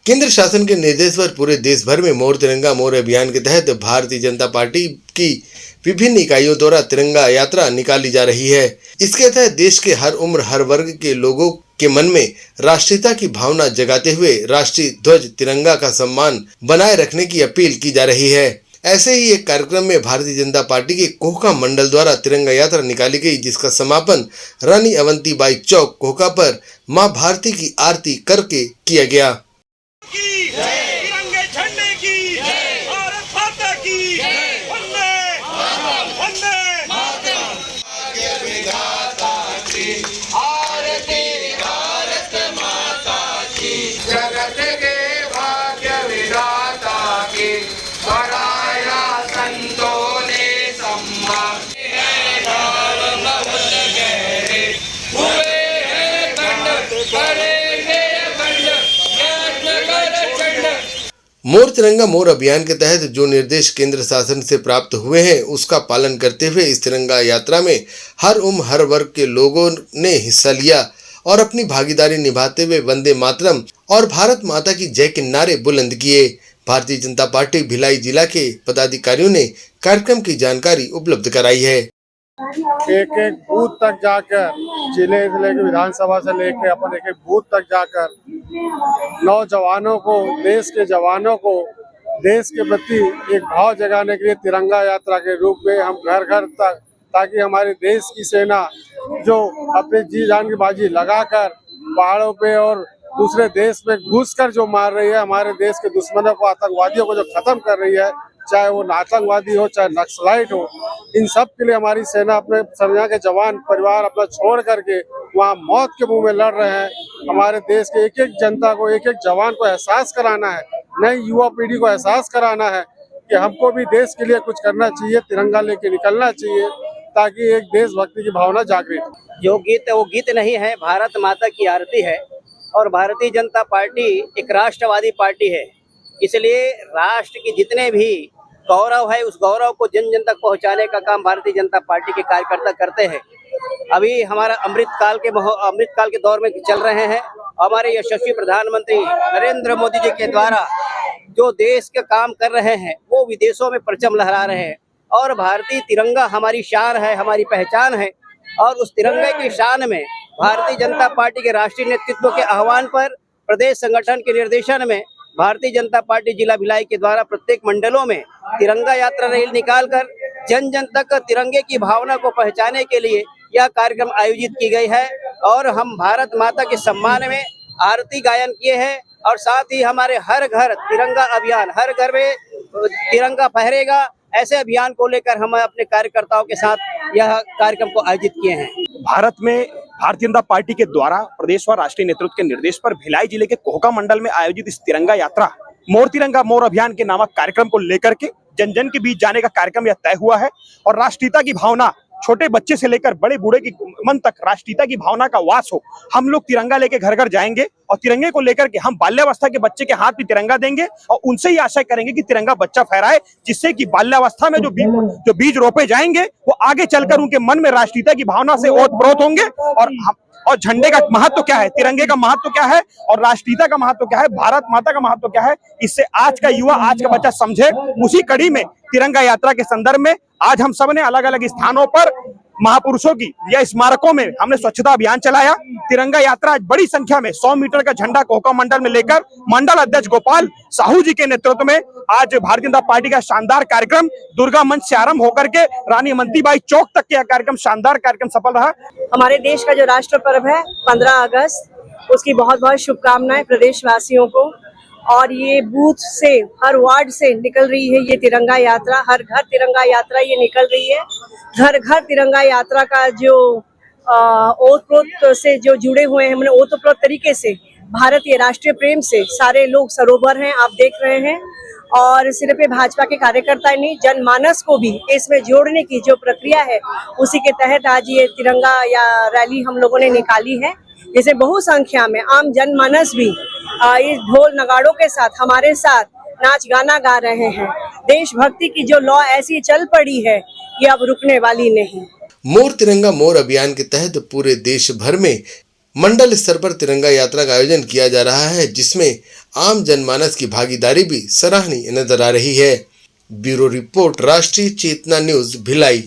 केंद्र शासन के निर्देश पर पूरे देश भर में मोर तिरंगा मोर अभियान के तहत भारतीय जनता पार्टी की विभिन्न इकाइयों द्वारा तिरंगा यात्रा निकाली जा रही है। इसके तहत देश के हर उम्र हर वर्ग के लोगों के मन में राष्ट्रीयता की भावना जगाते हुए राष्ट्रीय ध्वज तिरंगा का सम्मान बनाए रखने की अपील की जा रही है। ऐसे ही एक कार्यक्रम में भारतीय जनता पार्टी के कोहका मंडल द्वारा तिरंगा यात्रा निकाली गई, जिसका समापन रानी अवंतीबाई चौक कोहका पर मां भारती की आरती करके किया गया। तिरंगे झंडे की भारत माता की वंदे वंदे मातरम। भाग्य विधाता की आरती भारत माता की, जगत के भाग्य विधाता की बढ़ाया संतों ने सम्मान। मोर तिरंगा मोर अभियान के तहत जो निर्देश केंद्र शासन से प्राप्त हुए हैं, उसका पालन करते हुए इस तिरंगा यात्रा में हर उम्र हर वर्ग के लोगों ने हिस्सा लिया और अपनी भागीदारी निभाते हुए वंदे मातरम और भारत माता की जय के नारे बुलंद किए। भारतीय जनता पार्टी भिलाई जिला के पदाधिकारियों ने कार्यक्रम की जानकारी उपलब्ध कराई है। एक एक बूथ तक जाकर, जिले से लेकर विधानसभा से लेकर अपन एक एक बूथ तक जाकर नौजवानों को, देश के जवानों को देश के प्रति एक भाव जगाने के लिए तिरंगा यात्रा के रूप में हम घर घर तक, ताकि हमारे देश की सेना जो अपने जी जान की बाजी लगाकर पहाड़ों पे और दूसरे देश में घुसकर जो मार रही है, हमारे देश के दुश्मनों को, आतंकवादियों को जो खत्म कर रही है, चाहे वो आतंकवादी हो चाहे नक्सलाइट हो, इन सब के लिए हमारी सेना अपने सेना के जवान परिवार अपना छोड़ करके वहाँ मौत के मुंह में लड़ रहे हैं। हमारे देश के एक एक जनता को, एक एक जवान को एहसास कराना है, नई युवा पीढ़ी को एहसास कराना है कि हमको भी देश के लिए कुछ करना चाहिए, तिरंगा लेके निकलना चाहिए, ताकि एक देशभक्ति की भावना जागृत हो। जो गीत है वो गीत नहीं है, भारत माता की आरती है। और भारतीय जनता पार्टी एक राष्ट्रवादी पार्टी है, इसलिए राष्ट्र के जितने भी गौरव है उस गौरव को जन जन तक पहुंचाने का काम भारतीय जनता पार्टी के कार्यकर्ता करते हैं। अभी हमारा अमृत काल के दौर में चल रहे हैं। हमारे यशस्वी प्रधानमंत्री नरेंद्र मोदी जी के द्वारा जो देश के काम कर रहे हैं वो विदेशों में परचम लहरा रहे हैं। और भारतीय तिरंगा हमारी शान है, हमारी पहचान है। और उस तिरंगे की शान में भारतीय जनता पार्टी के राष्ट्रीय नेतृत्व के आह्वान पर, प्रदेश संगठन के निर्देशन में भारतीय जनता पार्टी जिला भिलाई के द्वारा प्रत्येक मंडलों में तिरंगा यात्रा रैली निकालकर जन जन तक तिरंगे की भावना को पहचाने के लिए यह कार्यक्रम आयोजित की गई है। और हम भारत माता के सम्मान में आरती गायन किए हैं और साथ ही हमारे हर घर तिरंगा अभियान, हर घर में तिरंगा फहरेगा, ऐसे अभियान को लेकर हम अपने कार्यकर्ताओं के साथ यह कार्यक्रम को आयोजित किए हैं। भारत में भारतीय जनता पार्टी के द्वारा प्रदेश व राष्ट्रीय नेतृत्व के निर्देश पर भिलाई जिले के कोहका मंडल में आयोजित इस तिरंगा यात्रा मोर तिरंगा मोर अभियान के नामक कार्यक्रम को लेकर के जन जन के बीच जाने का कार्यक्रम यह तय हुआ है। और राष्ट्रीयता की भावना, छोटे बच्चे से लेकर बड़े बूढ़े की मन तक राष्ट्रीयता की भावना का वास हो। हम लोग तिरंगा लेके घर घर जाएंगे और तिरंगे को लेकर के हम बाल्यावस्था के बच्चे के हाथ में तिरंगा देंगे और उनसे ही आशा करेंगे कि तिरंगा बच्चा फहराए, जिससे कि बाल्यावस्था में जो बीज रोपे जाएंगे वो आगे चलकर उनके मन में राष्ट्रीयता की भावना से ओतप्रोत होंगे। और झंडे का महत्व क्या है, तिरंगे का महत्व क्या है और राष्ट्रीयता का महत्व क्या है, भारत माता का महत्व क्या है, इससे आज का युवा, आज का बच्चा समझे। उसी कड़ी में तिरंगा यात्रा के संदर्भ में आज हम सब ने अलग अलग स्थानों पर महापुरुषों की या स्मारकों में हमने स्वच्छता अभियान चलाया। तिरंगा यात्रा आज बड़ी संख्या में 100 मीटर का झंडा कोहका मंडल में लेकर मंडल अध्यक्ष गोपाल साहू जी के नेतृत्व में आज भारतीय जनता पार्टी का शानदार कार्यक्रम दुर्गा मंच से आरंभ होकर के रानी अवंतीबाई चौक तक के कार्यक्रम, शानदार कार्यक्रम सफल रहा। हमारे देश का जो राष्ट्र पर्व है 15 अगस्त, उसकी बहुत बहुत शुभकामनाएं प्रदेशवासियों को। और ये बूथ से, हर वार्ड से निकल रही है ये तिरंगा यात्रा, हर घर तिरंगा यात्रा ये निकल रही है। घर घर तिरंगा यात्रा का जो ओतप्रोत से जो जुड़े हुए हैं, हमने ओतप्रोत तरीके से भारतीय राष्ट्रीय प्रेम से सारे लोग सरोवर हैं, आप देख रहे हैं। और सिर्फ भाजपा के कार्यकर्ता नहीं, जनमानस को भी इसमें जोड़ने की जो प्रक्रिया है, उसी के तहत आज ये तिरंगा या रैली हम लोगों ने निकाली है। जिसे बहु संख्या में आम जनमानस भी इस ढोल नगाड़ों के साथ हमारे साथ नाच गाना गा रहे हैं। देशभक्ति की जो लौ ऐसी चल पड़ी है, ये अब रुकने वाली नहीं। मोर तिरंगा मोर अभियान के तहत पूरे देश भर में मंडल स्तर पर तिरंगा यात्रा का आयोजन किया जा रहा है, जिसमें आम जनमानस की भागीदारी भी सराहनीय नजर आ रही है। ब्यूरो रिपोर्ट, राष्ट्रीय चेतना न्यूज, भिलाई।